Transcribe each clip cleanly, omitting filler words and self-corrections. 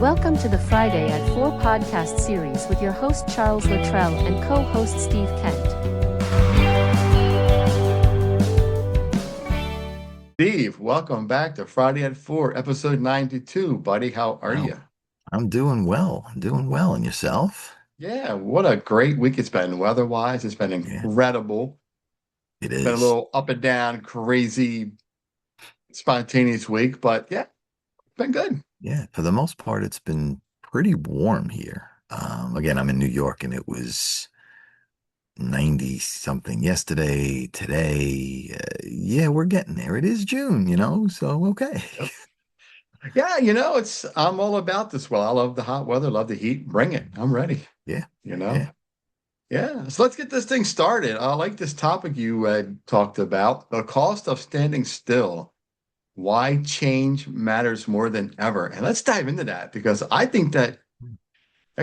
Welcome to the Friday at 4 podcast series with your host Charles Luttrell and co-host Steve Kent. Steve, welcome back to Friday at 4, episode 92. Buddy, how are Wow. you? I'm doing well. I'm doing well. And yourself? Yeah, what a great week it's been weather-wise. It's been Yeah, incredible. it Been a is. little up and down, crazy, spontaneous week, but yeah, it's been good. Yeah, for the most part, it's been pretty warm here. Again, I'm in New York and it was 90 something yesterday, today. Yeah, we're getting there. It is June, so okay. Yep. Yeah, I'm all about this. Well, I love the hot weather, love the heat. Bring it. I'm ready, Yeah, you know? yeah. Yeah, so let's get this thing started. I like this topic you talked about, the cost of standing still. Why change matters more than ever. And let's dive into that because I think that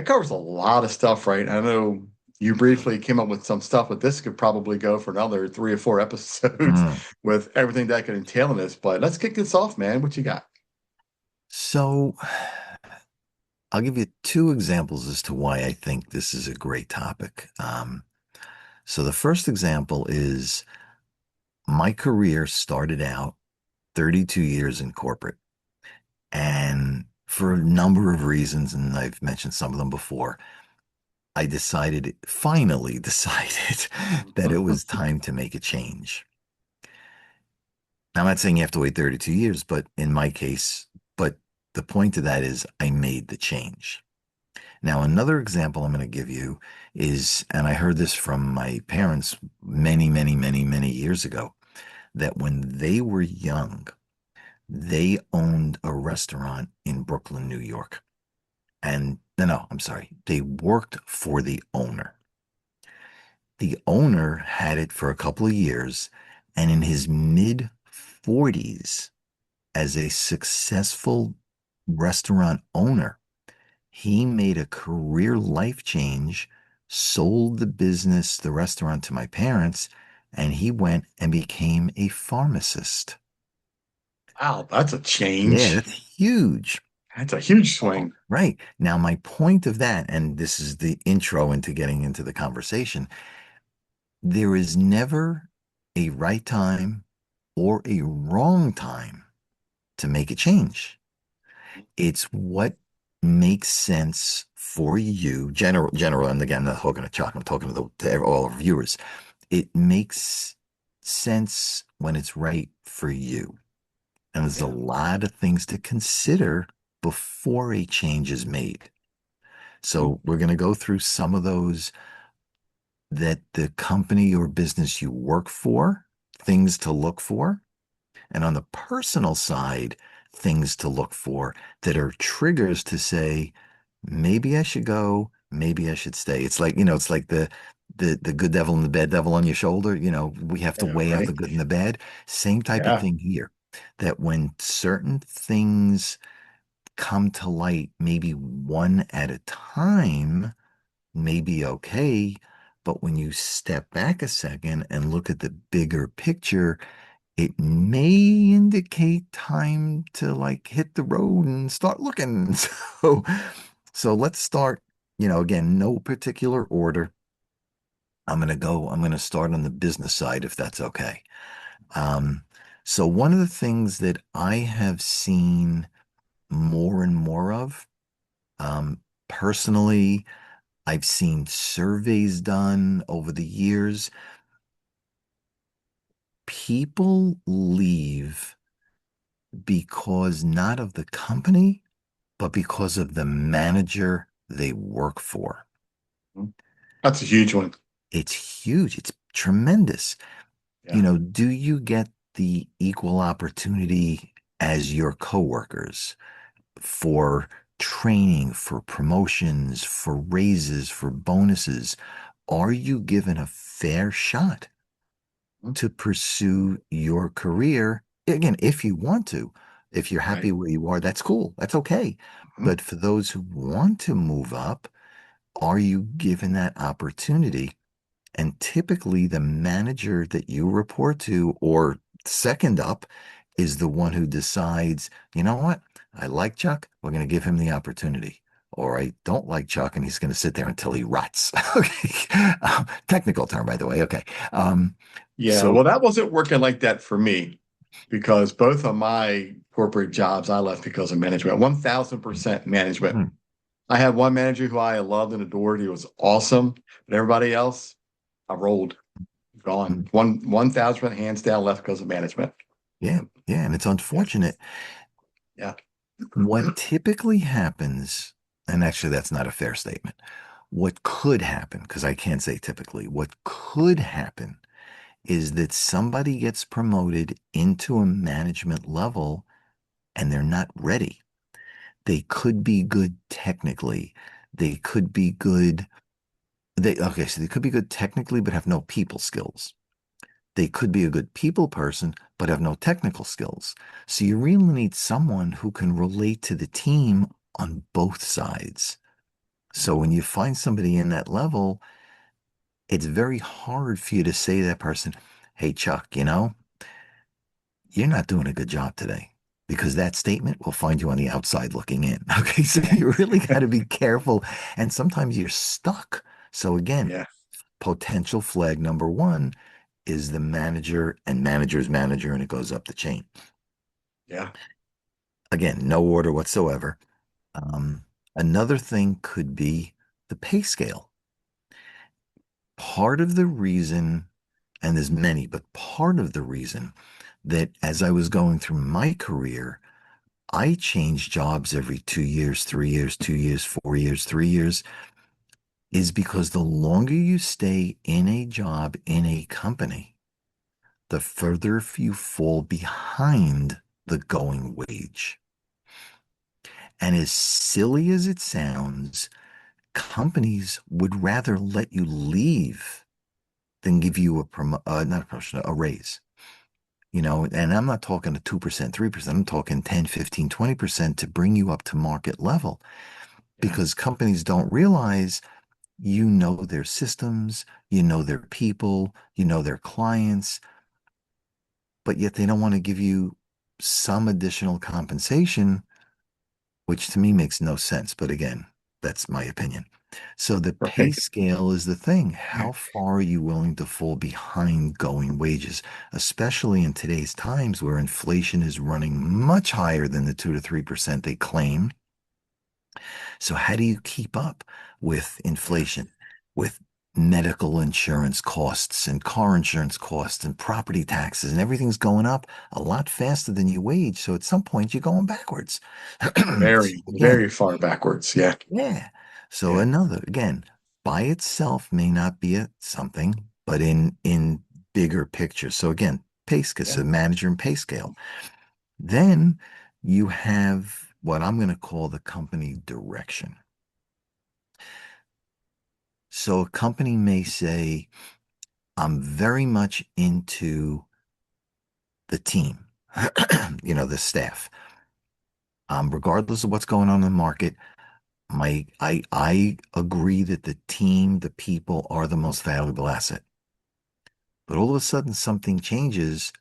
covers a lot of stuff, right? I know you briefly came up with some stuff, but this could probably go for another 3 or 4 episodes Mm. with everything that could entail in this. But let's kick this off, man. What you got? So I'll give you two examples as to why I think this is a great topic. So the first example is my career started out 32 years in corporate. And for a number of reasons, and I've mentioned some of them before, finally decided that it was time to make a change. Now, I'm not saying you have to wait 32 years, but in my case, but the point of that is I made the change. Now, another example I'm going to give you is, and I heard this from my parents many, many, many, many years ago, that when they were young, they owned a restaurant in Brooklyn, New York. And no, I'm sorry, they worked for the owner. The owner had it for a couple of years, and in his mid 40s, as a successful restaurant owner, he made a career life change, sold the business, the restaurant to my parents, and he went and became a pharmacist. Wow, that's a Yeah, change. that's huge. That's a huge Oh, swing. right. Now, my point of that, and this is the intro into getting into the conversation, there is never a right time or a wrong time to make a change. It's what makes sense for you, general, and again, I'm not talking to Chuck, I'm talking to all our viewers. It makes sense when it's right for you. And there's a Yeah. lot of things to consider before a change is made. Mhm. So we're going to go through some of those that the company or business you work for, things to look for. And on the personal side, things to look for that are triggers to say, maybe I should go, maybe I should stay. It's like the good devil and the bad devil on your shoulder. We have to Yeah, weigh out right. the good and the bad. Same type of Yeah. thing here. That when certain things come to light, maybe one at a time, may be okay. But when you step back a second and look at the bigger picture, it may indicate time to like hit the road and start looking. So let's start, again, no particular order. I'm going to start on the business side if that's okay. Um, so one of the things that I have seen more and more of, personally, I've seen surveys done over the years. People leave because not of the company, but because of the manager they work for. Mhm. That's a huge one. It's huge. It's tremendous. Yeah. Do you get the equal opportunity as your coworkers for training, for promotions, for raises, for bonuses? Are you given a fair shot Mhm. to pursue your career? Again, if you want to, if you're happy Right. where you are, that's cool. That's okay. Mhm. But for those who want to move up, are you given that opportunity? And typically, the manager that you report to, or second up, is the one who decides, you know what? I like Chuck, we're going to give him the opportunity. Or I don't like Chuck and he's going to sit there until he rots. Okay. Technical term, by the way. Okay. Um, Yeah, so, well, that wasn't working like that for me because both of my corporate jobs I left because of management, 1000% management. hmm, I had one manager who I loved and adored. He was awesome, but everybody else, I rolled, gone. hmm, 1000% hands down left because of management. yeah, yeah. And it's Yeah, unfortunate. yeah, What typically happens, and actually, that's not a fair statement. What could happen, because I can't say typically, what could happen is that somebody gets promoted into a management level and they're not ready. They could be good technically. They could be good. So they could be good technically, but have no people skills. They could be a good people person, but have no technical skills. So you really need someone who can relate to the team on both sides. So when you find somebody in that level, it's very hard for you to say to that person, hey, Chuck, you're not doing a good job today because that statement will find you on the outside looking in. Okay. So yeah, you really got to be careful. And sometimes you're stuck. So again, yeah, potential flag number one is the manager and manager's manager, and it goes up the chain. yeah, Again, no order whatsoever. Um, Another thing could be the pay scale. Part of the reason, and there's many, but part of the reason that as I was going through my career, I changed jobs every 2 years, 3 years, 2 years, 4 years, 3 years, is because the longer you stay in a job in a company, the further you fall behind the going wage. And as silly as it sounds, companies would rather let you leave than give you not a promotion, a raise. And I'm not talking a 2%, 3%. I'm talking 10, 15, 20% to bring you up to market level yeah. because companies don't realize you know their systems, you know their people, you know their clients, but yet they don't want to give you some additional compensation, which to me makes no sense. But again, that's my opinion. So the pay Right. scale is the thing. How far are you willing to fall behind going wages, especially in today's times where inflation is running much higher than the 2 to 3% they claim? So how do you keep up with Yeah, inflation, with medical insurance costs and car insurance costs and property taxes and everything's going up a lot faster than your wage. So at some point you're going backwards. very, Again, very far backwards. Yeah, yeah. So yeah, another, again, by itself may not be something, but in bigger picture. So again, pay scale, yeah, so manager and pay scale. Then you have what I'm going to call the company direction. So a company may say, I'm very much into the team, the staff. Regardless of what's going on in the market, I agree that the team, the people are the most valuable asset. But all of a sudden something changes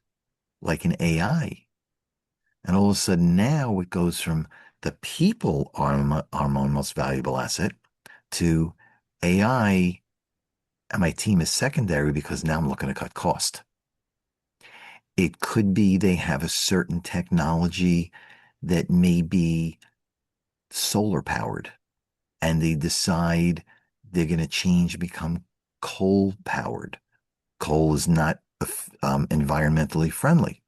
like an AI. And all of a sudden now it goes from the people are my most valuable asset to AI and my team is secondary because now I'm looking to cut cost. It could be they have a certain technology that may be solar powered and they decide they're going to change, become coal powered. Coal is not environmentally friendly.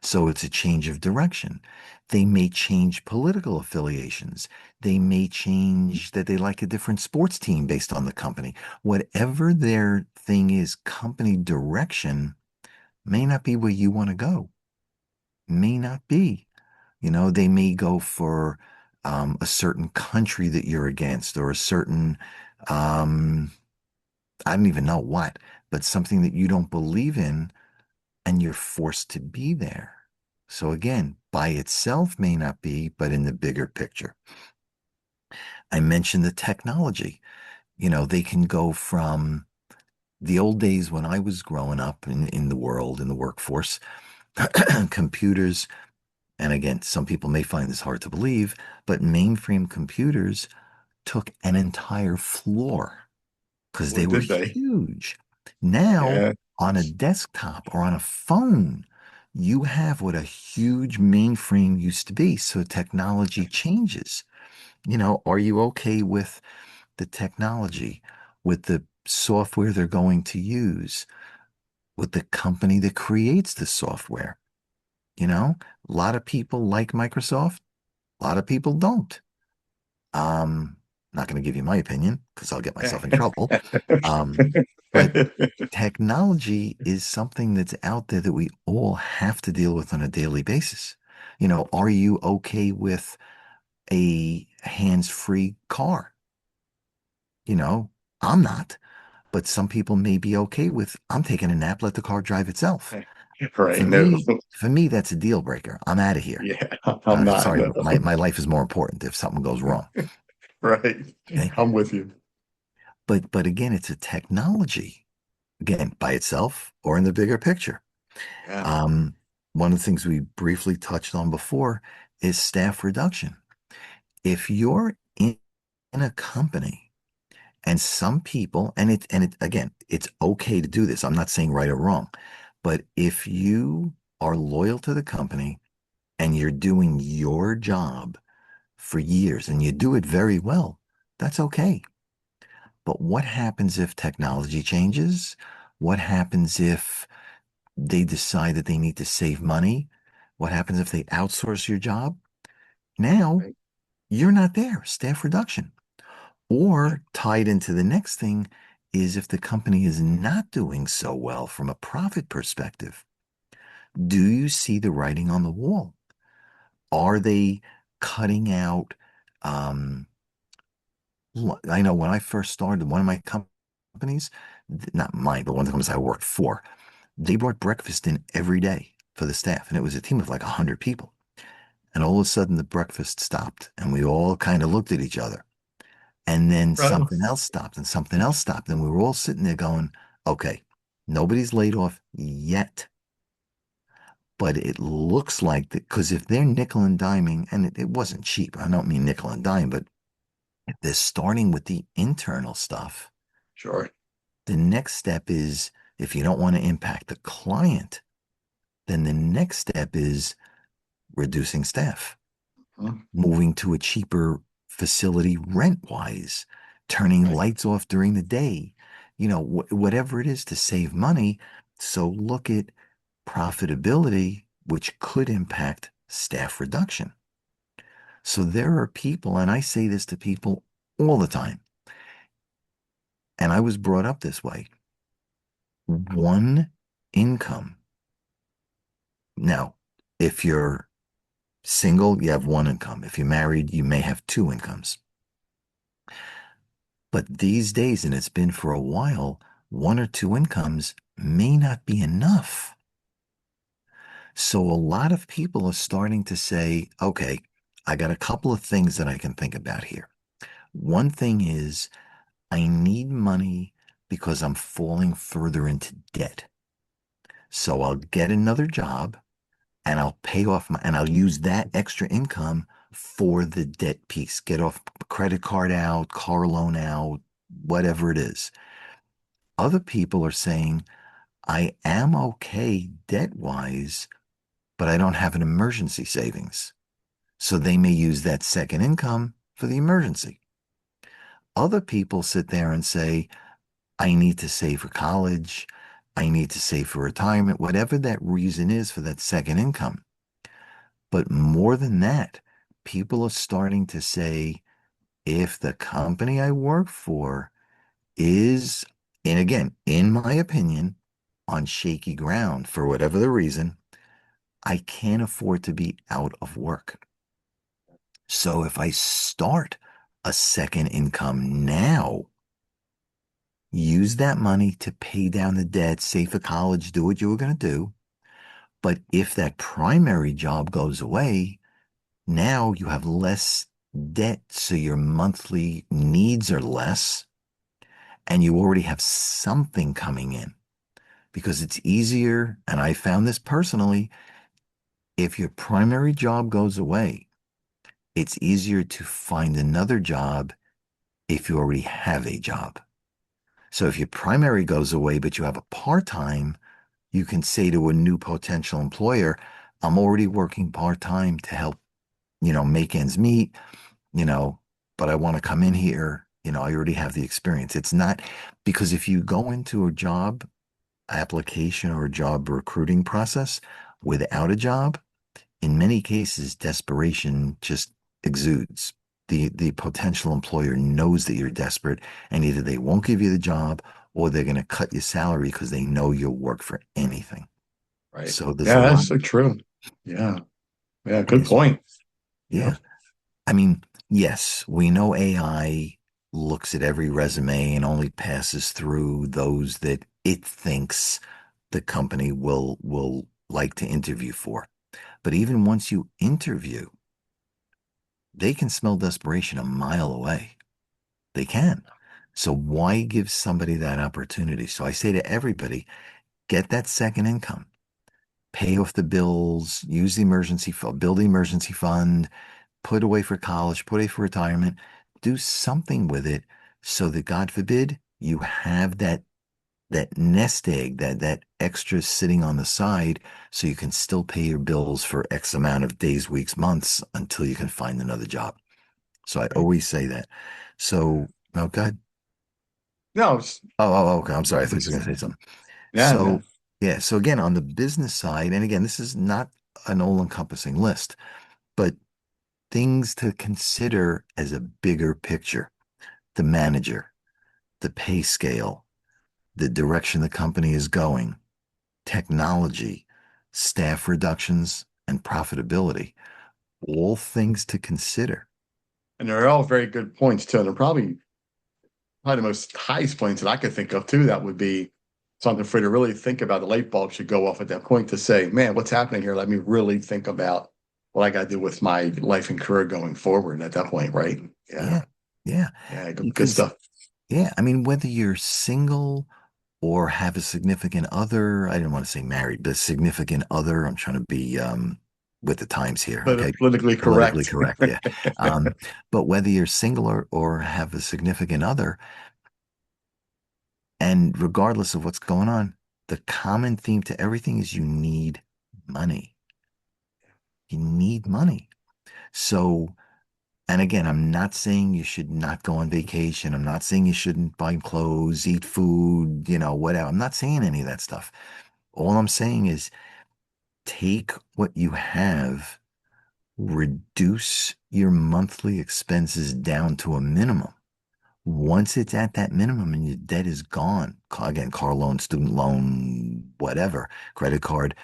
So it's a change of direction. They may change political affiliations. They may change that they like a different sports team based on the company. Whatever their thing is, company direction may not be where you want to go, may not be. They may go for a certain country that you're against or a certain, um, I don't even know what, but something that you don't believe in and you're forced to be there. So again, by itself may not be, but in the bigger picture. I mentioned the technology. They can go from the old days when I was growing up in the world, in the workforce, computers and again, some people may find this hard to believe, but mainframe computers took an entire floor because Boy, they were did they? huge. Now, Yeah. on a desktop or on a phone, you have what a huge mainframe used to be. So technology changes. Are you okay with the technology, with the software they're going to use, with the company that creates the software? A lot of people like Microsoft, a lot of people don't. Um, Not going to give you my opinion because I'll get myself in trouble. Um, but technology is something that's out there that we all have to deal with on a daily basis. Are you okay with a hands-free car? You know, I'm not, but some people may be okay with, I'm taking a nap, let the car drive itself. Right. For No. me, for me, that's a deal breaker. I'm out of here. Yeah, I'm not. Sorry, No. my life is more important if something goes wrong. Right. Okay. I'm with you. But again, it's a technology, again, by itself or in the bigger picture. Yeah. Um, One of the things we briefly touched on before is staff reduction. If you're in a company and some people, and it again, it's okay to do this. I'm not saying right or wrong, but if you are loyal to the company and you're doing your job for years and you do it very well, that's okay. But what happens if technology changes? What happens if they decide that they need to save money? What happens if they outsource your job? Now Right. you're not there, staff reduction. Yeah. Or tied into the next thing is if the company is not doing so well from a profit perspective, do you see the writing on the wall? Are they cutting out? Um, I know when I first started one of my companies, not mine, but one of the companies I worked for, they brought breakfast in every day for the staff, and it was a team of like 100 people. And all of a sudden, the breakfast stopped, and we all kind of looked at each other. And then Right. something else stopped, and something else stopped. And we were all sitting there going, okay, nobody's laid off yet. But it looks like that because if they're nickel and diming, and it wasn't cheap, I don't mean nickel and dime, but if they're starting with the internal stuff, Sure. the next step is if you don't want to impact the client, then the next step is reducing staff, Huh? moving to a cheaper facility rent wise, turning Right. lights off during the day, whatever it is to save money. So look at profitability, which could impact staff reduction. So there are people, and I say this to people all the time, and I was brought up this way: one income. Now, if you're single, you have one income. If you're married, you may have two incomes. But these days, and it's been for a while, one or two incomes may not be enough. So a lot of people are starting to say, okay, I got a couple of things that I can think about here. One thing is I need money because I'm falling further into debt. So I'll get another job and I'll pay off and I'll use that extra income for the debt piece, get off credit card out, car loan out, whatever it is. Other people are saying, I am okay debt wise, but I don't have an emergency savings. So they may use that second income for the emergency. Other people sit there and say, I need to save for college. I need to save for retirement, whatever that reason is for that second income. But more than that, people are starting to say, if the company I work for is, and again, in my opinion, on shaky ground for whatever the reason, I can't afford to be out of work. So if I start a second income now, use that money to pay down the debt, save for college, do what you were going to do. But if that primary job goes away, now you have less debt, so your monthly needs are less, and you already have something coming in because it's easier. And I found this personally. if your primary job goes away, it's easier to find another job if you already have a job. So if your primary goes away, but you have a part-time, you can say to a new potential employer, I'm already working part-time to help, make ends meet, you know, but I want to come in here. I already have the experience. It's not because if you go into a job application or a job recruiting process without a job, in many cases, desperation just exudes. The potential employer knows that you're desperate, and either they won't give you the job or they're going to cut your salary because they know you'll work for anything. Right. So there's a Yeah, lot. that's so true. Yeah. Yeah. Good There's, point. Yep. yeah. I mean, yes, we know AI looks at every resume and only passes through those that it thinks the company will like to interview for. But even once you interview, they can smell desperation a mile away. They can. So why give somebody that opportunity? So I say to everybody, get that second income, pay off the bills, use the emergency fund, build the emergency fund, put away for college, put away for retirement, do something with it so that God forbid you have that nest egg, that extra sitting on the side so you can still pay your bills for X amount of days, weeks, months until you can find another job. So I Right. always say that. So, oh, God. No, Okay. I'm sorry. I thought you were going to say something. yeah, yeah. So, yeah. So again, on the business side, and again, this is not an all-encompassing list, but things to consider as a bigger picture: the manager, the pay scale, the direction the company is going, technology, staff reductions, and profitability. All things to consider. And they're all very good points too. And they're probably the most highest points that I could think of too. That would be something for you to really think about. The light bulb should go off at that point to say, man, what's happening here? Let me really think about what I got to do with my life and career going forward at that point, right? Yeah. Yeah. Yeah. Yeah. Good Because, stuff. yeah, I mean, whether you're single or have a significant other, I didn't want to say married, but significant other, I'm trying to be with the times here. Okay. Politically Politically correct. correct. Yeah. Um, but whether you're single or have a significant other, and regardless of what's going on, the common theme to everything is you need money. You need money. So, and again, I'm not saying you should not go on vacation. I'm not saying you shouldn't buy clothes, eat food, whatever. I'm not saying any of that stuff. All I'm saying is take what you have, reduce your monthly expenses down to a minimum. Once it's at that minimum and your debt is gone, again, car loan, student loan, whatever, credit card,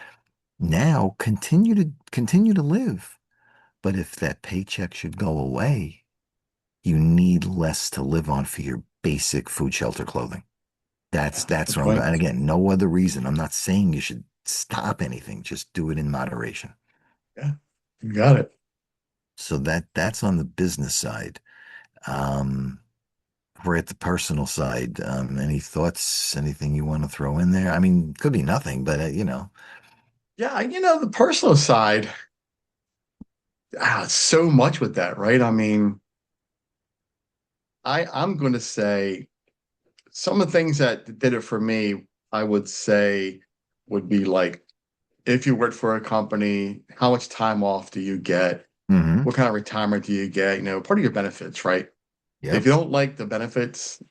now continue to live. But if that paycheck should go away, you need less to live on for your basic food, shelter, clothing. That's Yeah. that's Good what I'm going. point. And again, no other reason. I'm not saying you should stop anything. Just do it in moderation. Yeah. You got it. So that's on the business side. Um, we're at the personal side. Any thoughts? Anything you want to throw in there? I mean, could be nothing, but Yeah. The personal side, so much with that, right? I mean, I'm going to say some of the things that did it for me, I would say would be like, if you work for a company, how much time off do you get? hmm What kind of retirement do you get? Part of your benefits, right? If Yep. you don't like the benefits,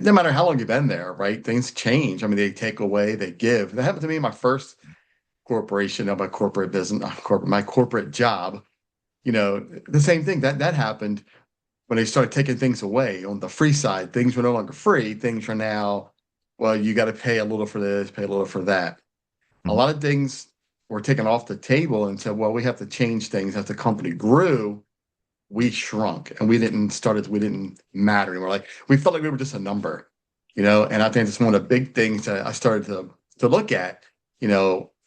no matter how long you've been there, right? Things change. I mean, they take away, they give. That happened to me in my first corporation of my corporate business, my corporate job. The same thing that happened when they started taking things away on the free side. Things were no longer free. Things are now, well, you got to pay a little for this, pay a little for that. A Mhm. lot of things were taken off the table and said, well, we have to change things. As the company grew, we shrunk and we didn't matter anymore. Like we felt like we were just a number, and I think it's one of the big things that I started to look at,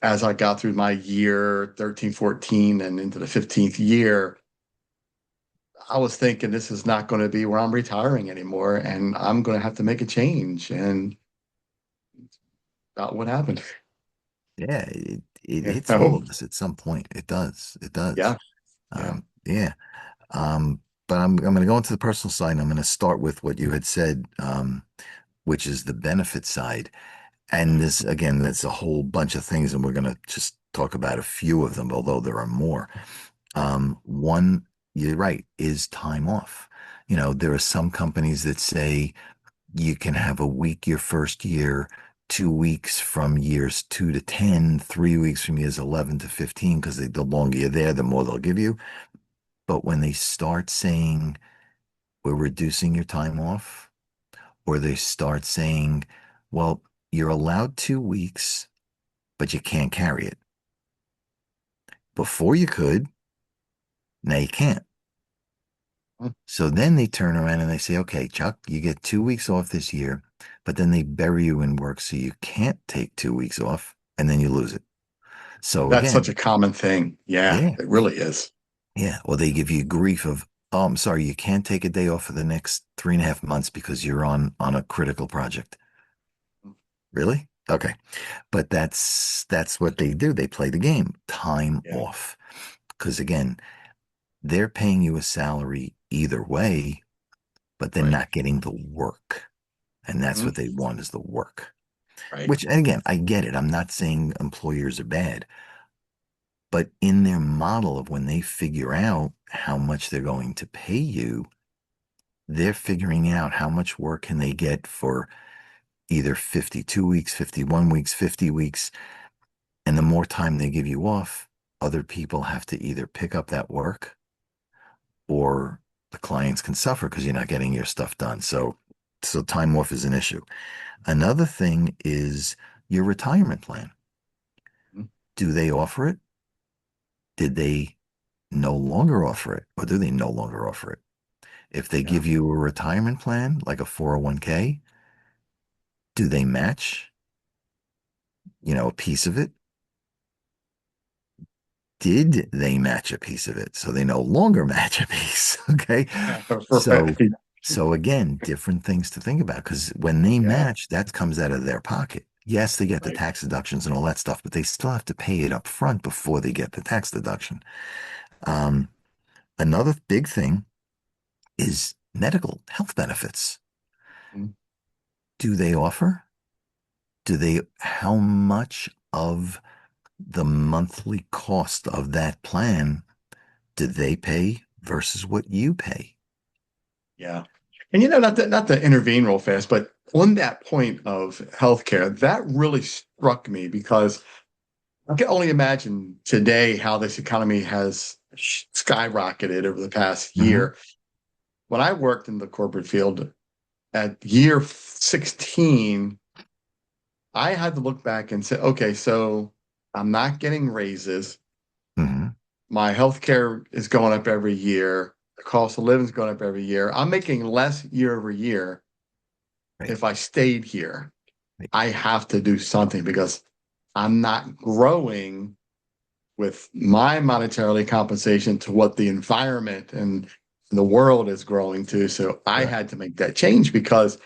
as I got through my year 13, 14 and into the 15th year. I was thinking this is not going to be where I'm retiring anymore, and I'm going to have to make a change. And about what happened. Yeah. it You hits all know? of us at some point. It does. It does. Yeah. Yeah. Yeah. But I'm going to go into the personal side, and I'm going to start with what you had said, which is the benefit side. And this, again, that's a whole bunch of things, and we're going to just talk about a few of them, although there are more. One, you're right, is time off. There are some companies that say you can have a week your first year, 2 weeks from years 2 to 10, 3 weeks from years 11 to 15, because the longer you're there, the more they'll give you. But when they start saying, we're reducing your time off, or they start saying, well, you're allowed 2 weeks, but you can't carry it. Before you could, now you can't. So then they turn around and they say, okay, Chuck, you get 2 weeks off this year, but then they bury you in work so you can't take 2 weeks off and then you lose it. So That's such a again, common thing. Yeah, yeah, it really is. yeah. Or they give you grief of, oh, I'm sorry, you can't take a day off for the next 3.5 months because you're on a critical project. Really? Okay. But that's what they do. They play the game, time Yeah. off. Because again, they're paying you a salary either way, but they're Right. not getting the work. And that's what Mhm. they want is the work. Right. Which, and again, I get it. I'm not saying employers are bad, but in their model of when they figure out how much they're going to pay you, they're figuring out how much work can they get for either 52 weeks, 51 weeks, 50 weeks. And the more time they give you off, other people have to either pick up that work or the clients can suffer because you're not getting your stuff done. So time off is an issue. Another thing is your retirement plan. Mhm. Do they offer it? Did they no longer offer it, or do they no longer offer it? If they Yeah. give you a retirement plan like a 401k, do they match, a piece of it? Did they match a piece of it? So they no longer match a piece. Okay. So, Right. so again, different things to think about because when they Yeah. match, that comes out of their pocket. Yes, they get the Right. tax deductions and all that stuff, but they still have to pay it up front before they get the tax deduction. Um, Another big thing is medical health benefits. Mhm. Do they offer? How much of the monthly cost of that plan do they pay versus what you pay? Yeah. And not to intervene real fast, but on that point of healthcare, that really struck me because I can only imagine today how this economy has skyrocketed over the past Hmm. year. When I worked in the corporate field at year 16, I had to look back and say, okay, so I'm not getting raises. Hmm. My healthcare is going up every year. The cost of living is going up every year. I'm making less year over year. Right, If I stayed here, right, I have to do something because I'm not growing with my monetarily compensation to what the environment and the world is growing to. So I correct. had to make that change because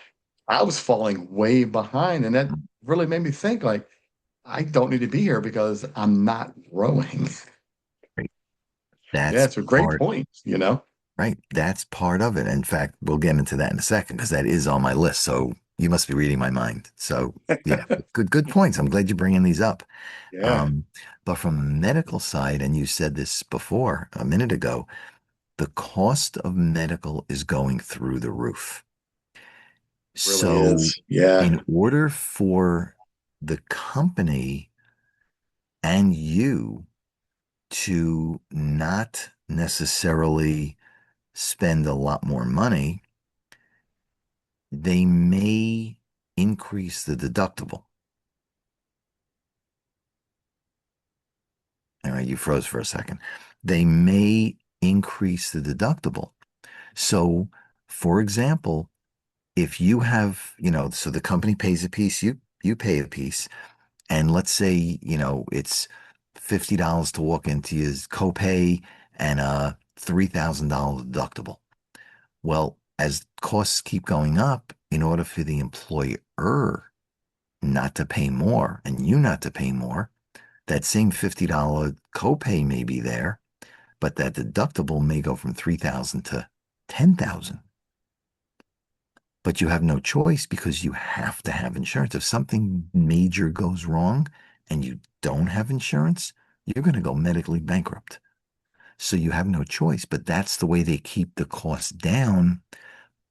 I was falling way behind. And that Mhm. really made me think like, I don't need to be here because I'm not growing. Right. Yeah, That's it's a great part, point. right. That's part of it. In fact, we'll get into that in a second because that is on my list. So you must be reading my mind. So yeah, good points. I'm glad you're bringing these up. Yeah, Um, but from a medical side, and you said this before a minute ago, the cost of medical is going through the roof. it really So, is. Yeah. in order for the company and you to not necessarily spend a lot more money, they may increase the deductible. All right, you froze for a second. They may increase the deductible. So, for example, if you have, so the company pays a piece, you pay a piece, and let's say, it's $50 to walk into your copay and a $3,000 deductible. Well, as costs keep going up, in order for the employer not to pay more and you not to pay more, that same $50 copay may be there, but that deductible may go from 3,000 to 10,000. But you have no choice because you have to have insurance. If something major goes wrong and you don't have insurance, you're going to go medically bankrupt. So you have no choice, but that's the way they keep the cost down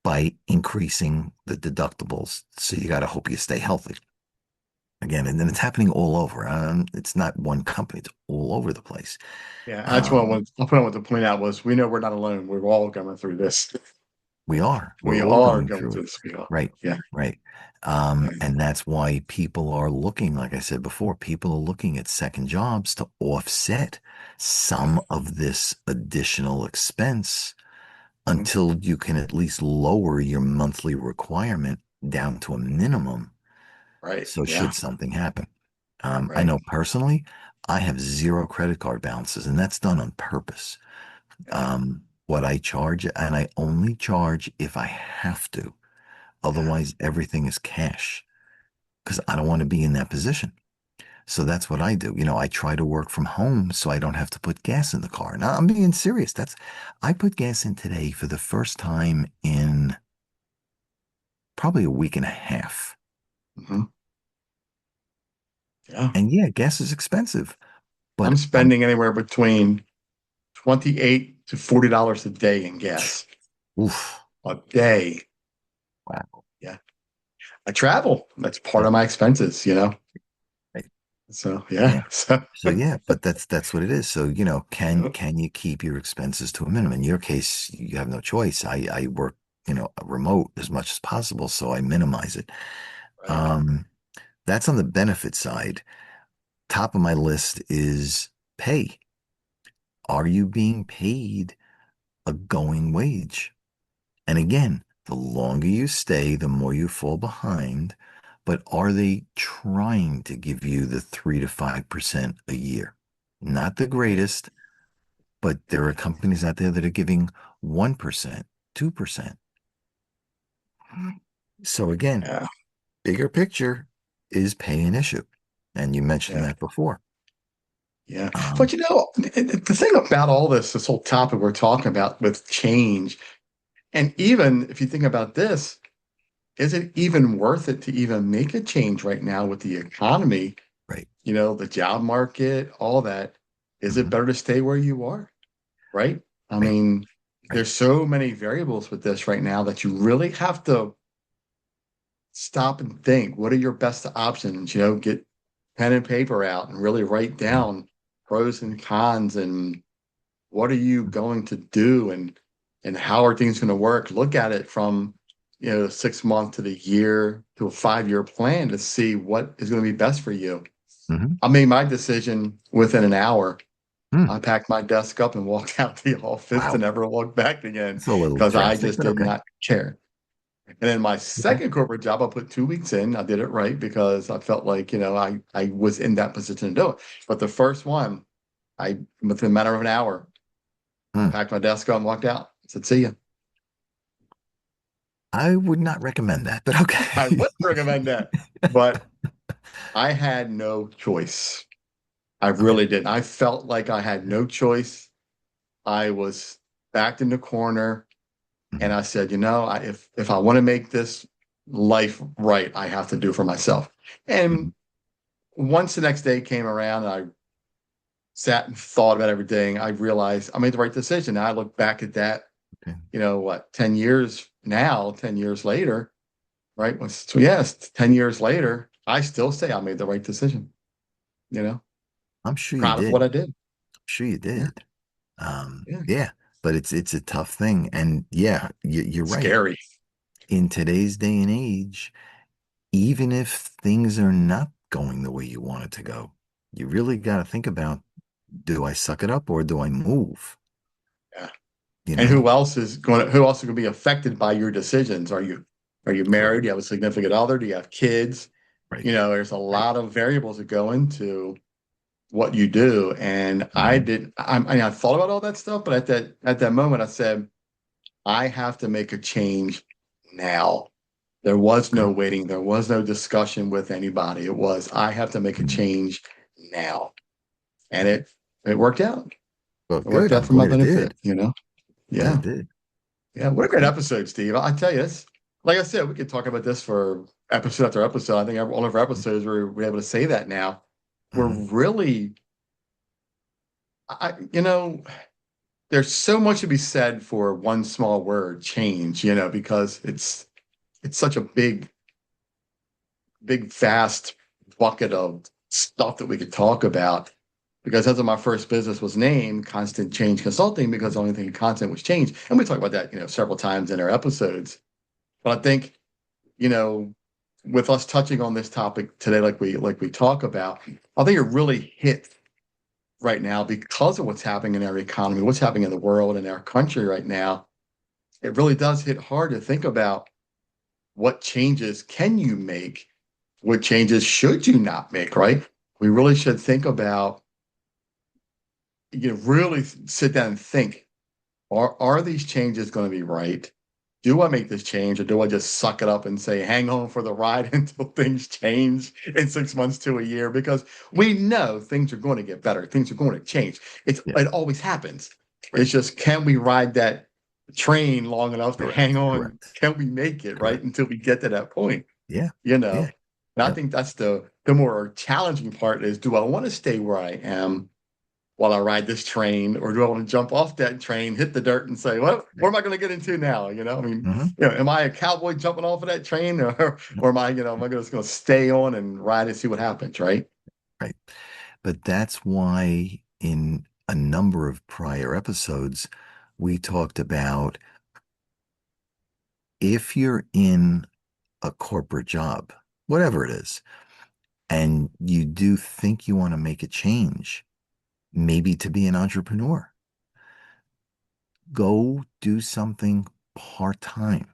by increasing the deductibles. So you got to hope you stay healthy. Again, and then it's happening all over. It's not one company, it's all over the place. Yeah, that's Um, what I wanted to point out was we know we're not alone. We're all going through this. we are. We're We all are going going through through it. this. We are. Right. Yeah. Right. Yeah. And that's why people are looking, like I said before, people are looking at second jobs to offset some of this additional expense Mhm. until you can at least lower your monthly requirement down to a minimum. Right. So Yeah. should something happen. I Right. know personally, I have zero credit card balances, and that's done on purpose. Yeah. What I charge, and I only charge if I have to. Yeah. Otherwise, everything is cash because I don't want to be in that position. So that's what I do. I try to work from home so I don't have to put gas in the car. Now, I'm being serious. I put gas in today for the first time in probably a week and a half. Hmm. Yeah. And yeah, gas is expensive, I'm but spending anywhere between $28 to $40 a day in gas. oof, A day. wow. Yeah. I travel. That's part Yeah, of my expenses. right. So yeah. Yeah. So yeah, but that's what it is. So, Yeah. can you keep your expenses to a minimum? In your case, you have no choice. I work, remote as much as possible, so I minimize it. Right. Um, that's on the benefit side. Top of my list is pay. Are you being paid a going wage? And again, the longer you stay, the more you fall behind. But are they trying to give you the 3 to 5% a year? Not the greatest, but there are companies out there that are giving 1%, 2%. So again, Yeah. bigger picture, is pay an issue? And you mentioned Yeah. that before. Yeah. Um, But the thing about all this whole topic we're talking about with change, and even if you think about this, is it even worth it to even make a change right now with the economy, right. the job market, all that? Is it Mhm. better to stay where you are? Right? I Right. mean, Right. there's so many variables with this right now that you really have to stop and think, what are your best options? Get pen and paper out and really write Mhm. down pros and cons and what are you going to do and how are things going to work? Look at it from 6 month to the year to a 5 year plan to see what is going to be best for you. Mhm. I made my decision within an hour. Hmm. I packed my desk up and walked out the office and Wow. never walked back again It's a little because I drastic, just but did okay. not care. And then my Okay. second corporate job, I put 2 weeks in. I did it right because I felt like, I was in that position to do it. But the first one, within a matter of an hour, Hmm. packed my desk up and walked out. I said, see ya. I would not recommend that, but I okay. wouldn't recommend that. But I had no choice. I Okay. really didn't. I felt like I had no choice. I was backed in the corner. And Mhm. I said, if I want to make this life right, I have to do for myself. Mhm. And once the next day came around and I sat and thought about everything, I realized I made the right decision. Now I look back at that, Okay. 10 years now, 10 years later, right? So yes, 10 years later, I still say I made the right decision, you know, I'm sure you proud of did. what I I'm did. sure you Yeah. did. Yeah. Yeah, but it's a tough thing. And yeah, you're right. Scary. In today's day and age, even if things are not going the way you want it to go, you really got to think about, do I suck it up or do I move? Yeah. You And know? who else is going to be affected by your decisions? Are you married? Correct. Do you have a significant other? Do you have kids? Right. There's a Right. lot of variables that go into what you do. And I Mhm. did, I thought about all that stuff, but at that moment I said, I have to make a change now. There was Okay. no waiting. There was no discussion with anybody. I have to make a Mhm. change now. and it worked out. Well, It worked good. out I'm for my glad it benefit, did. you know? Glad Yeah. it did. Yeah. What a great episode, Steve. I tell you, it's like I said, we could talk about this for episode after episode. I think all of our episodes we're able to say that now. We're Hmm. really, you know, there's so much to be said for one small word, change, because it's such a big, vast bucket of stuff that we could talk about. Because that's what my first business was named, Constant Change Consulting, because the only thing constant was change. And we talk about that, several times in our episodes. But I think, you know, with us touching on this topic today, like we talk about, I think it really hit right now because of what's happening in our economy, what's happening in the world and our country right now. It really does hit hard to think about what changes can you make, what changes should you not make, right? We really should think about, really sit down and think, are these changes going to be right? Do I make this change or do I just suck it up and say, hang on for the ride until things change in 6 months to a year? Because we know things are going to get better. Things are going to change. Yeah. It always happens. Right. It's just, can we ride that train long enough to hang Correct. on? Correct. Can we make it right Correct. until we get to that point? Yeah. You Yeah. know, and I Yep. think that's the more challenging part is, do I want to stay where I am while I ride this train, or do I want to jump off that train, hit the dirt, and say, "Well, what am I going to get into now?" I mean, Hmm. am I a cowboy jumping off of that train, or am I, am I just going to stay on and ride and see what happens, right? Right. But that's why in a number of prior episodes, we talked about if you're in a corporate job, whatever it is, and you do think you want to make a change, maybe to be an entrepreneur, go do something part time.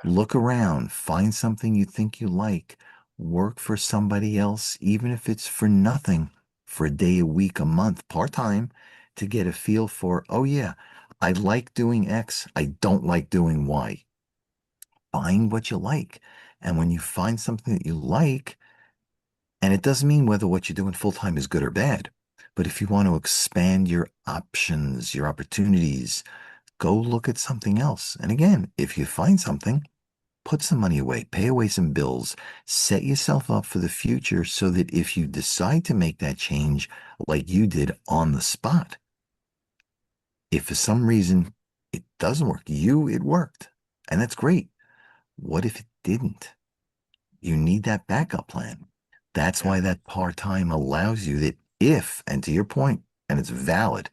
Look around, find something you think you like, work for somebody else, even if it's for nothing, for a day, a week, a month, part time, to get a feel for, oh, yeah, I like doing X, I don't like doing Y. Find what you like. And when you find something that you like, and it doesn't mean whether what you're doing full time is good or bad, but if you want to expand your options, your opportunities, go look at something else. And again, if you find something, put some money away, pay away some bills, set yourself up for the future so that if you decide to make that change like you did on the spot, if for some reason it doesn't work, it worked. And that's great. What if it didn't? You need that backup plan. That's Yeah. why that part time allows you that if, and to your point, and it's valid,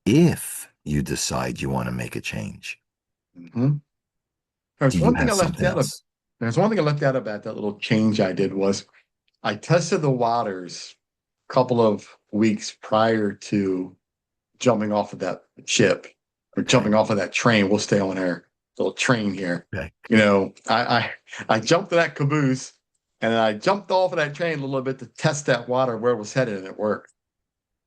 if you decide you want to make a change, hmm do There's you one thing have I left something out of. else? There's one thing I left out about that little change I did was I tested the waters a couple of weeks prior to jumping off of that ship or Okay. jumping off of that train. We'll stay on our little train here. Okay. I jumped to that caboose and I jumped off of that train a little bit to test that water where it was headed, and it worked.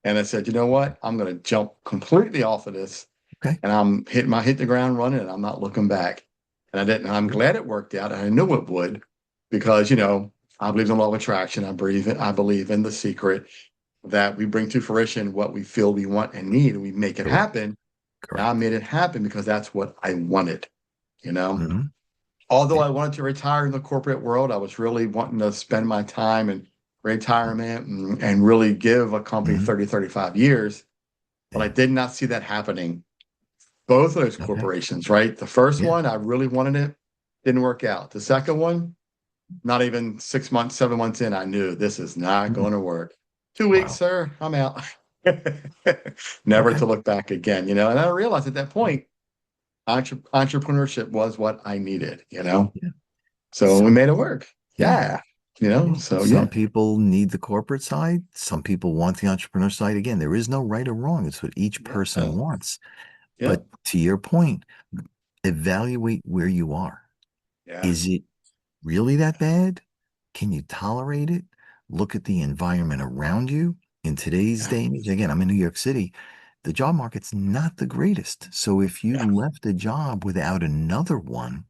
And I said, you know what? I'm going to jump completely off of this, Okay. and I'm hit the ground running, and I'm not looking back. And I didn't. I'm glad it worked out. And I knew it would, because I believe in law of attraction. I believe in the secret that we bring to fruition what we feel we want and need, and we make it Correct. happen. And I Correct. made it happen because that's what I wanted. You know, Hmm. although Yeah. I wanted to retire in the corporate world, I was really wanting to spend my time in retirement and really give a company Hmm. 30, 35 years. But I Yeah. did not see that happening. Both of those Okay. corporations, right? The first Yeah. one, I really wanted it, didn't work out. The second one, not even 6 months, 7 months in, I knew this is not Mhm. going to work. 2 weeks, Wow. sir, I'm out. Never Okay. to look back again. And I realized at that point, entrepreneurship was what I needed. Yeah. So we Some, made it work. yeah. Yeah. Yeah. So Some yeah. people need the corporate side. Some people want the entrepreneur side. Again, there is no right or wrong. It's what each Yeah. person wants. Yeah. But to your point, evaluate where you are. Yeah. Is it really that bad? Can you tolerate it? Look at the environment around you. In today's Yeah. day and age, again, I'm in New York City. The job market's not the greatest. So if you Yeah. left a job without another one,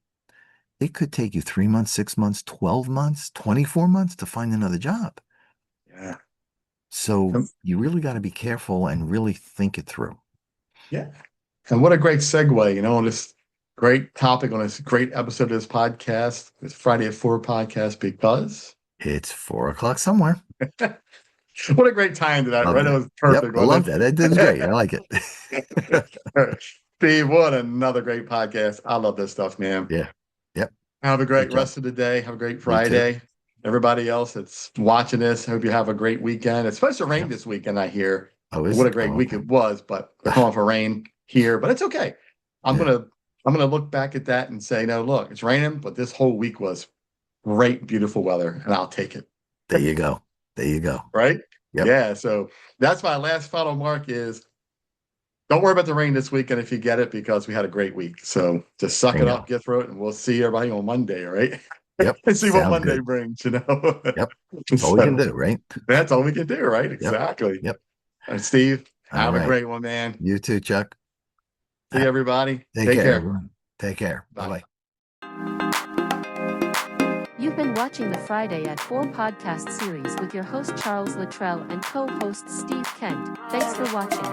it could take you 3 months, 6 months, 12 months, 24 months to find another job. Yeah. So Um, you really got to be careful and really think it through. Yeah. And what a great segue, on this great topic, on this great episode of this podcast, this Friday at 4 podcast, because It's 4 o'clock somewhere. what a great time to that, Love right? That that. was Yep, perfect, I love wasn't that. That is great. I like it. it? Steve, what another great podcast. I love this stuff, man. Yeah. Yep. Have a great Great job. rest of the day. Have a great You too. Friday. Everybody else that's watching this, hope you have a great weekend. It's supposed to rain Yep. this weekend, I hear. Oh, is What a it? great Oh, week okay. it was, but we're calling for rain here, but it's okay. I'm Yeah. gonna I'm gonna look back at that and say, no, look, it's raining, but this whole week was great, beautiful weather, and I'll take it. There you go. There you go. Right? Yep. Yeah. So that's my last final mark is don't worry about the rain this weekend if you get it because we had a great week. So just suck it Bingo. up, get through it, and we'll see everybody on Monday, all right? Yep. And see what Sounds Monday good. brings, Yep. That's all we can do, right? That's all we can do, right? Yep. Exactly. Yep. All right, Steve, All have a right. great one, man. You too, Chuck. See everybody. Take care, care. everyone. Take care. Bye. Bye-bye. You've been watching the Friday at 4 podcast series with your host Charles Luttrell and co-host Steve Kent. Thanks for watching.